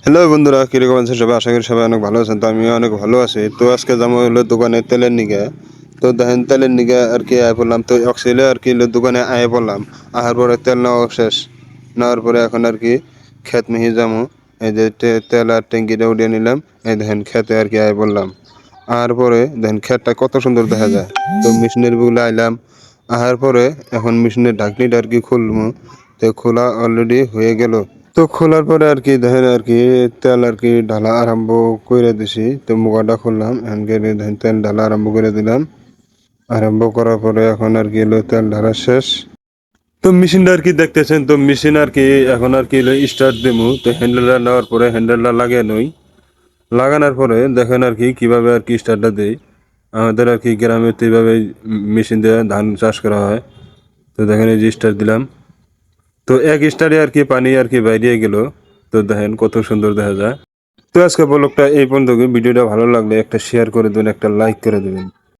Hello বন্ধুরা, কিরকম আছেন সবাই? আশা করি সবাই অনেক ভালো আছেন। তো আমিও অনেক ভালো আছি। তো আজকে যাবো হলো দোকানে তেলের নিগে। তো দেখেন তেলের নিগে আর কি আয় পড়লাম। তো অক্সিলে আর কি হলো দোকানে আয় পড়লাম। আসার পরে তেল নেওয়া শেষ। নেওয়ার পরে এখন আর কি ক্ষেত মিহি যাবো। এই যে তেল আর ট্যাঙ্কিটা উঠিয়ে নিলাম। এই দেখেন খেতে আর কি আয় পড়লাম। আসার পরে দেখেন ক্ষেতটা কত সুন্দর দেখা যায়। তো মেশিনের বুলে আইলাম। আসার পরে এখন মেশিনের ঢাকনিটা আর কি খুলবো। তো খোলা অলরেডি হয়ে গেল। তো খোলার পরে আর কি দেখেন আর কি তেল আর কি ঢালা আরম্ভ করে দিছি। তো মুগাটা খুললাম, এখন দেখেন তেল ঢালা আরম্ভ করে দিলাম। আরম্ভ করার পরে এখন আর কি হলো তেল ঢালা শেষ। তো মেশিনটা আর কি দেখতেছেন। তো মেশিন আর কি এখন আর কি হলো স্টার্ট দিমু। তো হ্যান্ডেলটা নেওয়ার পরে হ্যান্ডেলটা লাগিয়ে নই। লাগানোর পরে দেখেন আর কি কিভাবে আর কি স্টার্টটা দেই। আমাদের আর কি গ্রামে তো এইভাবে মেশিন দিয়ে ধান চাষ করা হয়। তো দেখেন এই যে স্টার্ট দিলাম। তো এক স্টারে আর কি পানি আর কি বাইরে গেল। তো দেখেন কত সুন্দর দেখা যায়। তো আজকে ব্লগটা এই পর্যন্ত। ভিডিওটা ভালো লাগলে একটা শেয়ার করে দেবেন, একটা লাইক করে দেবেন।